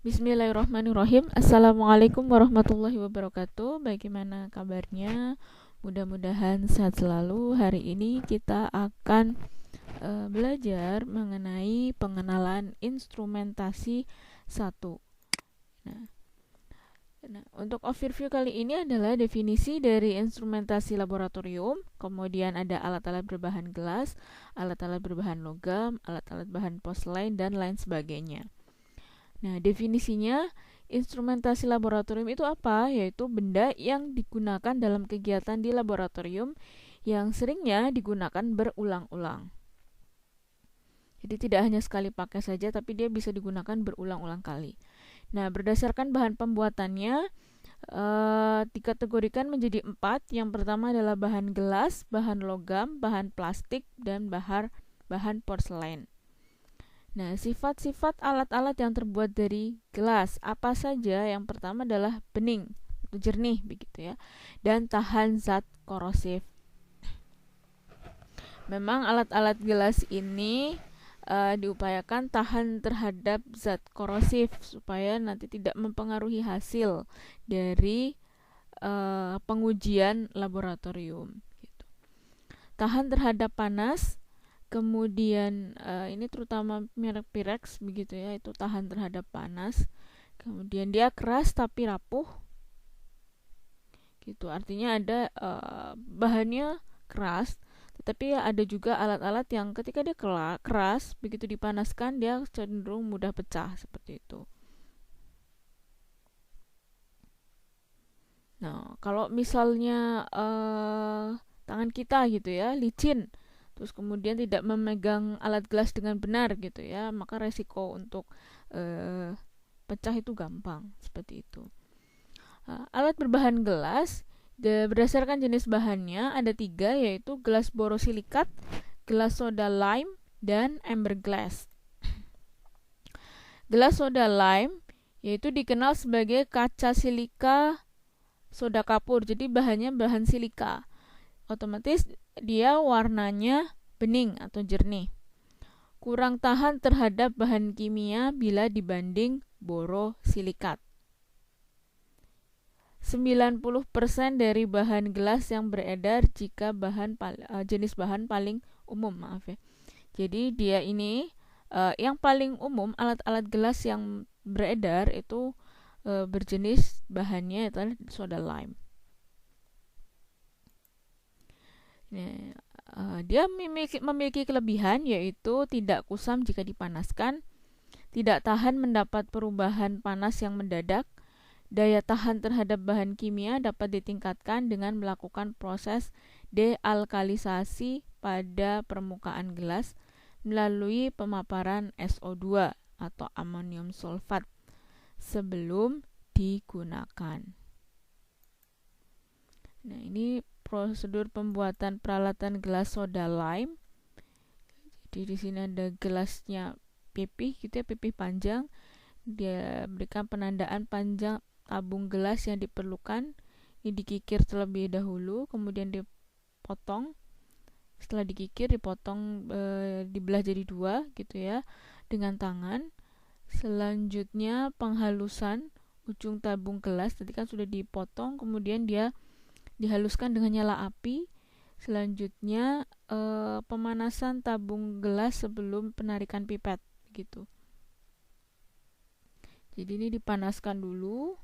Bismillahirrahmanirrahim. Assalamualaikum warahmatullahi wabarakatuh. Bagaimana kabarnya? Mudah-mudahan sehat selalu. Hari ini kita akan belajar mengenai pengenalan instrumentasi 1. Nah, untuk overview kali ini adalah definisi dari instrumentasi laboratorium, kemudian ada alat-alat berbahan gelas, alat-alat berbahan logam, alat-alat bahan porselen, dan lain sebagainya. Nah, definisinya instrumentasi laboratorium itu apa? Yaitu benda yang digunakan dalam kegiatan di laboratorium yang seringnya digunakan berulang-ulang. Jadi tidak hanya sekali pakai saja, tapi dia bisa digunakan berulang-ulang kali. Nah, berdasarkan bahan pembuatannya, dikategorikan menjadi 4. Yang pertama adalah bahan gelas, bahan logam, bahan plastik, dan bahan porselen. Nah, sifat-sifat alat-alat yang terbuat dari gelas apa saja? Yang pertama adalah bening atau jernih begitu ya, dan tahan zat korosif. Memang alat-alat gelas ini diupayakan tahan terhadap zat korosif supaya nanti tidak mempengaruhi hasil dari pengujian laboratorium. Gitu. Tahan terhadap panas. Kemudian ini terutama merek Pyrex begitu ya, itu tahan terhadap panas. Kemudian dia keras tapi rapuh. Gitu. Artinya ada bahannya keras, tetapi ada juga alat-alat yang ketika dia keras, begitu dipanaskan dia cenderung mudah pecah seperti itu. Nah, kalau misalnya tangan kita gitu ya, licin, terus kemudian tidak memegang alat gelas dengan benar gitu ya, maka resiko untuk pecah itu gampang seperti itu. Alat berbahan gelas berdasarkan jenis bahannya ada 3, yaitu gelas borosilikat, gelas soda lime, dan amber glass. Gelas soda lime yaitu dikenal sebagai kaca silika soda kapur, jadi bahannya bahan silika. Otomatis dia warnanya bening atau jernih. Kurang tahan terhadap bahan kimia bila dibanding borosilikat. 90% dari bahan gelas yang beredar jika jenis bahan paling umum, Jadi dia ini yang paling umum, alat-alat gelas yang beredar itu berjenis bahannya adalah soda lime. Nah, dia memiliki kelebihan, yaitu tidak kusam jika dipanaskan, tidak tahan mendapat perubahan panas yang mendadak, daya tahan terhadap bahan kimia dapat ditingkatkan dengan melakukan proses dealkalisasi pada permukaan gelas melalui pemaparan SO2 atau amonium sulfat sebelum digunakan. Nah, ini prosedur pembuatan peralatan gelas soda lime. Jadi di sini ada gelasnya pipih gitu ya, pipih panjang. Dia berikan penandaan panjang tabung gelas yang diperlukan. Ini dikikir terlebih dahulu, kemudian dipotong. Setelah dikikir dipotong, dibelah jadi 2 gitu ya dengan tangan. Selanjutnya penghalusan ujung tabung gelas, tadi kan sudah dipotong, kemudian dia dihaluskan dengan nyala api. Selanjutnya pemanasan tabung gelas sebelum penarikan pipet gitu. Jadi ini dipanaskan dulu.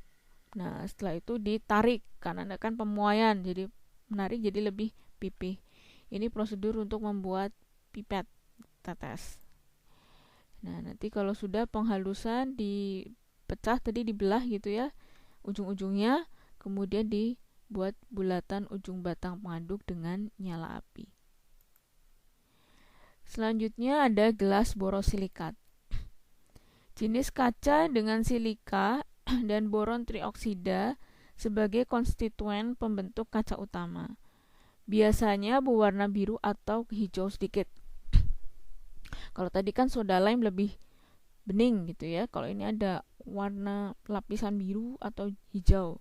Nah, setelah itu ditarik karena ada kan pemuaian, jadi menarik jadi lebih pipih. Ini prosedur untuk membuat pipet tetes. Nah, nanti kalau sudah penghalusan dipecah tadi, dibelah gitu ya ujung-ujungnya, kemudian dibuat bulatan ujung batang pengaduk dengan nyala api. Selanjutnya ada gelas borosilikat. Jenis kaca dengan silika dan boron trioksida sebagai konstituen pembentuk kaca utama. Biasanya berwarna biru atau hijau sedikit. Kalau tadi kan soda lime lebih bening gitu ya. Kalau ini ada warna lapisan biru atau hijau.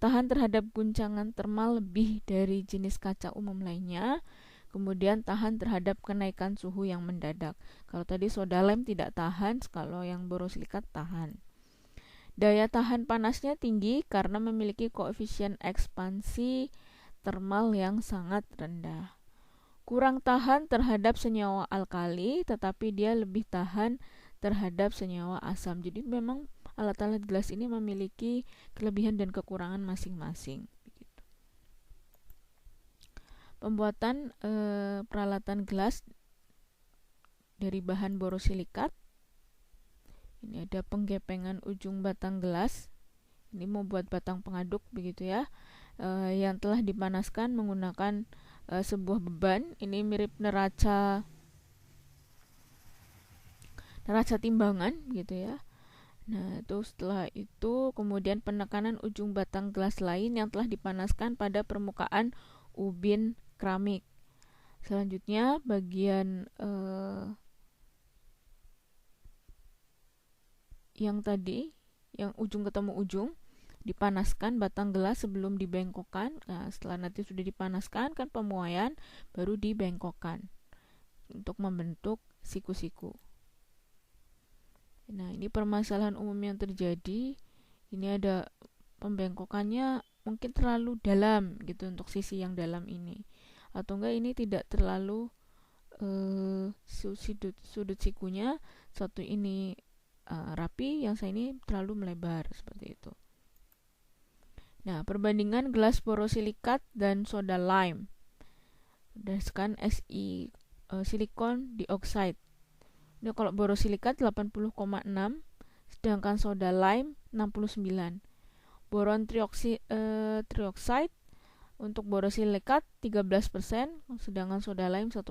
Tahan terhadap guncangan termal lebih dari jenis kaca umum lainnya. Kemudian tahan terhadap kenaikan suhu yang mendadak. Kalau tadi soda lime tidak tahan, kalau yang borosilikat tahan. Daya tahan panasnya tinggi karena memiliki koefisien ekspansi termal yang sangat rendah. Kurang tahan terhadap senyawa alkali, tetapi dia lebih tahan terhadap senyawa asam. Jadi memang alat-alat gelas ini memiliki kelebihan dan kekurangan masing-masing. Pembuatan peralatan gelas dari bahan borosilikat. Ini ada penggepengan ujung batang gelas. Ini membuat batang pengaduk begitu ya, yang telah dipanaskan menggunakan sebuah beban. Ini mirip neraca timbangan gitu ya. Nah, itu setelah itu kemudian penekanan ujung batang gelas lain yang telah dipanaskan pada permukaan ubin keramik. Selanjutnya bagian yang tadi, yang ujung ketemu ujung, dipanaskan batang gelas sebelum dibengkokkan. Nah, setelah nanti sudah dipanaskan kan pemuaian, baru dibengkokkan untuk membentuk siku-siku. Nah, ini permasalahan umum yang terjadi. Ini ada pembengkokannya mungkin terlalu dalam gitu untuk sisi yang dalam ini, atau enggak ini tidak terlalu sudut sikunya satu ini rapi, yang saya ini terlalu melebar seperti itu. Nah, perbandingan gelas borosilikat dan soda lime berdasarkan Si silikon dioksida. Ini kalau borosilikat 80,6, sedangkan soda lime 69. Boron trioxide untuk borosilikat 13%, sedangkan soda lime 1%.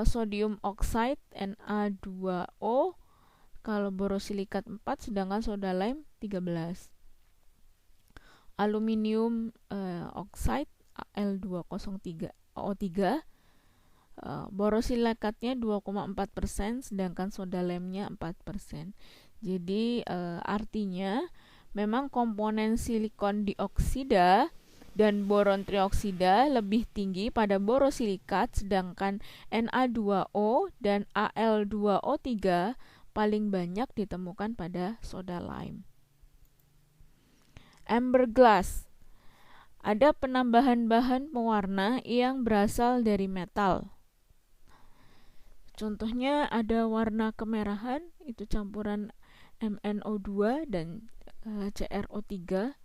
Sodium oxide Na2O kalau borosilikat 4, sedangkan soda lime 13. Aluminium oxide Al2O3 borosilikatnya 2,4%, sedangkan soda lemnya 4%. Jadi artinya memang komponen silikon dioksida dan boron trioksida lebih tinggi pada borosilikat, sedangkan Na2O dan Al2O3 paling banyak ditemukan pada soda lime. Amber glass. Ada penambahan bahan pewarna yang berasal dari metal. Contohnya ada warna kemerahan, itu campuran MnO2 dan CrO3.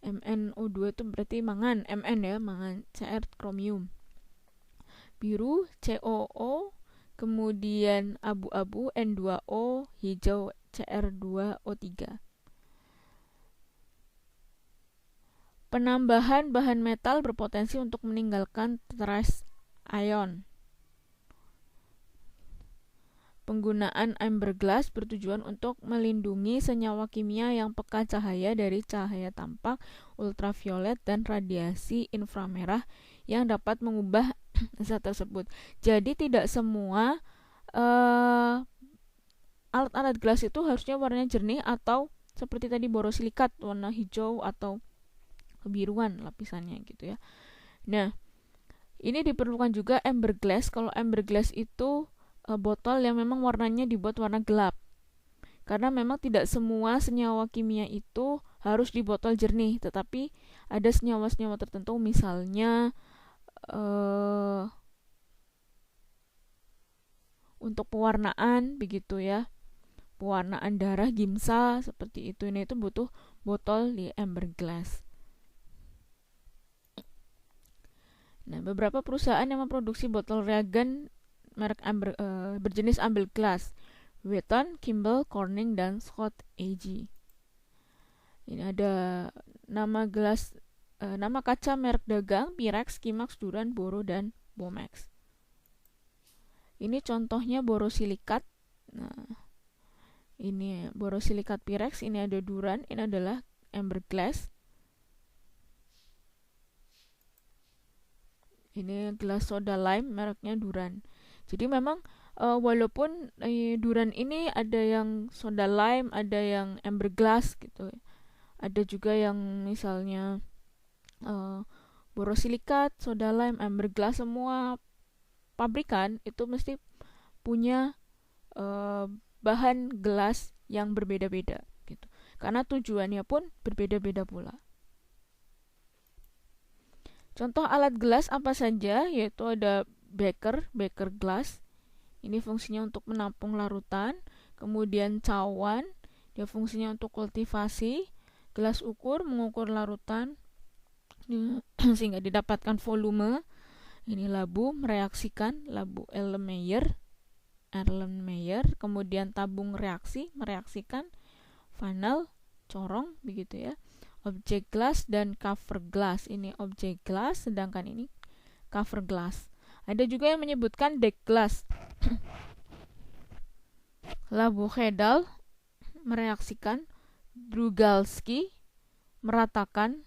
MnO2 itu berarti mangan, Mn ya, mangan, Cr kromium. Biru COO, kemudian abu-abu N2O, hijau Cr2O3. Penambahan bahan metal berpotensi untuk meninggalkan trace ion. Penggunaan amber glass bertujuan untuk melindungi senyawa kimia yang peka cahaya dari cahaya tampak, ultraviolet, dan radiasi inframerah yang dapat mengubah zat tersebut. Jadi tidak semua alat-alat gelas itu harusnya warnanya jernih atau seperti tadi borosilikat warna hijau atau kebiruan lapisannya gitu ya. Nah, ini diperlukan juga amber glass. Kalau amber glass itu botol yang memang warnanya dibuat warna gelap, karena memang tidak semua senyawa kimia itu harus di botol jernih, tetapi ada senyawa-senyawa tertentu, misalnya untuk pewarnaan begitu ya, pewarnaan darah, gimsa seperti itu, ini itu butuh botol di amber glass. Nah, beberapa perusahaan yang memproduksi botol reagen merek amber, berjenis amber glass, Wheaton, Kimball, Corning, dan Scott AG. Ini ada nama gelas, nama kaca merek dagang, Pyrex, Kimax, Duran, Boro, dan Bomex. Ini contohnya borosilikat. Nah, ini borosilikat Pyrex, ini ada Duran, ini adalah amber glass. Ini gelas soda lime mereknya Duran. Jadi memang walaupun Duran ini ada yang soda lime, ada yang amber glass gitu, ada juga yang misalnya borosilikat, soda lime, amber glass, semua pabrikan itu mesti punya bahan gelas yang berbeda-beda gitu. Karena tujuannya pun berbeda-beda pula. Contoh alat gelas apa saja, yaitu ada beaker glass. Ini fungsinya untuk menampung larutan. Kemudian cawan, dia fungsinya untuk kultivasi. Gelas ukur, mengukur larutan sehingga didapatkan volume. Ini labu, mereaksikan, labu Erlenmeyer. Kemudian tabung reaksi, mereaksikan. Funnel, corong, begitu ya. Object glass dan cover glass. Ini object glass, sedangkan ini cover glass. Ada juga yang menyebutkan deck glass. Labu Hedal, mereaksikan. Drygalski, meratakan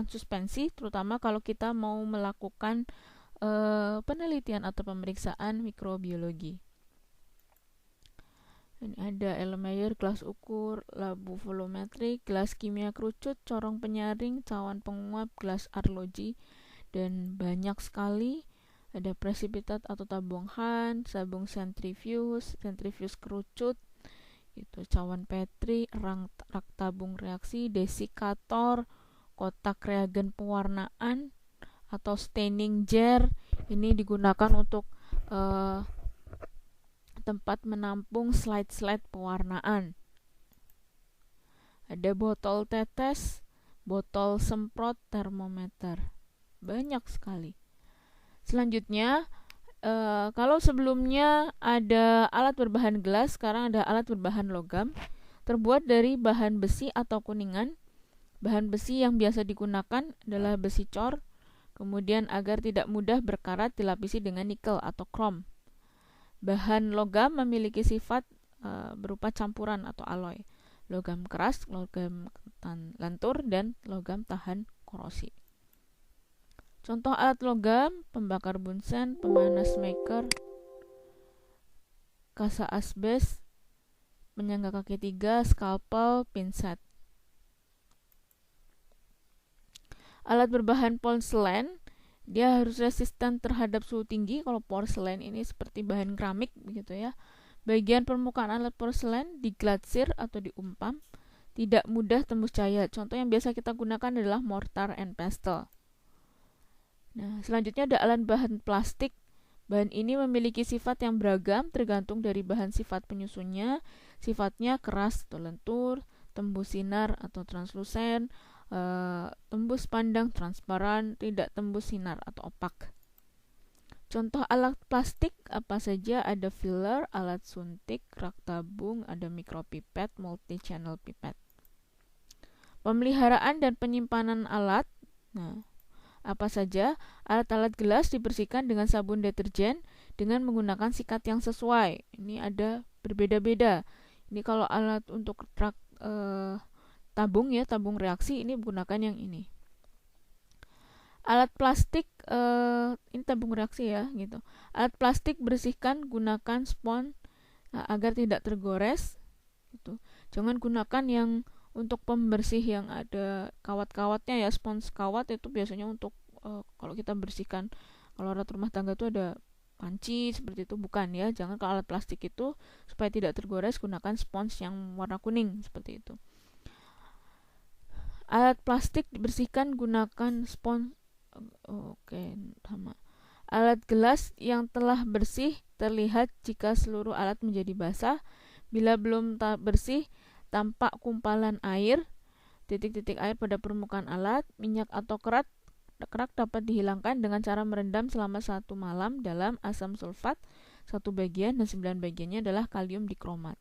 suspensi, terutama kalau kita mau melakukan penelitian atau pemeriksaan mikrobiologi. Ini ada Erlenmeyer, gelas ukur, labu volumetrik, gelas kimia kerucut, corong penyaring, cawan penguap, gelas arloji, dan banyak sekali. Ada precipitat atau tabung Han, sabung sentrifuge kerucut, itu cawan Petri, rak tabung reaksi, desikator, kotak reagen pewarnaan atau staining jar. Ini digunakan untuk tempat menampung slide pewarnaan. Ada botol tetes, botol semprot, termometer. Banyak sekali. Selanjutnya, kalau sebelumnya ada alat berbahan gelas, sekarang ada alat berbahan logam, terbuat dari bahan besi atau kuningan. Bahan besi yang biasa digunakan adalah besi cor, kemudian agar tidak mudah berkarat dilapisi dengan nikel atau krom. Bahan logam memiliki sifat berupa campuran atau alloy. Logam keras, logam lentur, dan logam tahan korosi. Contoh alat logam: pembakar bunsen, pemanas maker, kasa asbes, penyangga kaki 3, skalpel, pinset. Alat berbahan porselen, dia harus resisten terhadap suhu tinggi. Kalau porselen ini seperti bahan keramik begitu ya. Bagian permukaan alat porselen diglatsir atau diumpam, tidak mudah tembus cahaya. Contoh yang biasa kita gunakan adalah mortar and pestle. Nah, selanjutnya ada alat bahan plastik. Bahan ini memiliki sifat yang beragam tergantung dari bahan sifat penyusunnya. Sifatnya keras atau lentur, tembus sinar atau translusen, tembus pandang, transparan, tidak tembus sinar atau opak. Contoh alat plastik apa saja? Ada filler, alat suntik, rak tabung, ada mikropipet, multi-channel pipet. Pemeliharaan dan penyimpanan alat. Nah, apa saja? Alat-alat gelas dibersihkan dengan sabun deterjen dengan menggunakan sikat yang sesuai. Ini ada berbeda-beda. Ini kalau alat untuk rak tabung ya, tabung reaksi, ini menggunakan yang ini. Alat plastik, ini tabung reaksi ya, gitu. Alat plastik bersihkan gunakan spons agar tidak tergores, gitu. Jangan gunakan yang untuk pembersih yang ada kawat-kawatnya ya. Spons kawat itu biasanya untuk kalau kita bersihkan, kalau alat rumah tangga itu ada panci seperti itu, bukan ya. Jangan, kalau alat plastik itu supaya tidak tergores gunakan spons yang warna kuning seperti itu. Alat plastik dibersihkan gunakan spons. Sama. Alat gelas yang telah bersih terlihat jika seluruh alat menjadi basah. Bila belum bersih, tampak kumpalan air, titik-titik air pada permukaan alat. Minyak atau kerak dapat dihilangkan dengan cara merendam selama 1 malam dalam asam sulfat 1 bagian dan 9 bagiannya adalah kalium dikromat.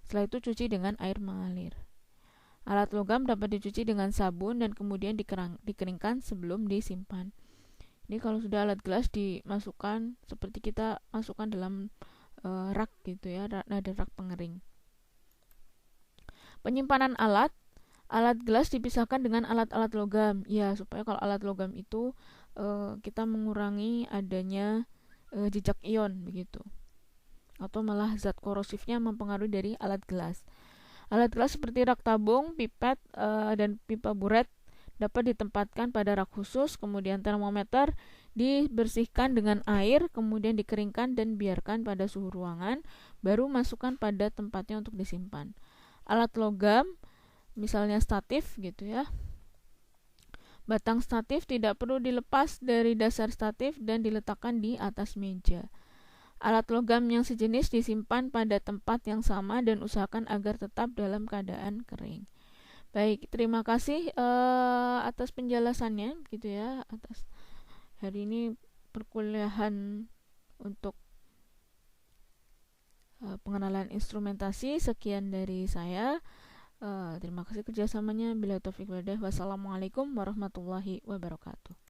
Setelah itu cuci dengan air mengalir. Alat logam dapat dicuci dengan sabun dan kemudian dikeringkan sebelum disimpan. Ini kalau sudah alat gelas dimasukkan seperti kita masukkan dalam rak gitu ya, ada rak pengering. Penyimpanan alat gelas dipisahkan dengan alat-alat logam. Ya, supaya kalau alat logam itu kita mengurangi adanya jejak ion begitu. Atau malah zat korosifnya mempengaruhi dari alat gelas. Alat gelas seperti rak tabung, pipet, dan pipa buret dapat ditempatkan pada rak khusus, kemudian termometer dibersihkan dengan air, kemudian dikeringkan dan biarkan pada suhu ruangan, baru masukkan pada tempatnya untuk disimpan. Alat logam, misalnya statif gitu ya. Batang statif tidak perlu dilepas dari dasar statif dan diletakkan di atas meja. Alat logam yang sejenis disimpan pada tempat yang sama dan usahakan agar tetap dalam keadaan kering. Baik, terima kasih atas penjelasannya gitu ya, atas hari ini perkuliahan untuk pengenalan instrumentasi. Sekian dari saya. Terima kasih kerjasamanya. Bila taufik walhidayah. Wassalamualaikum warahmatullahi wabarakatuh.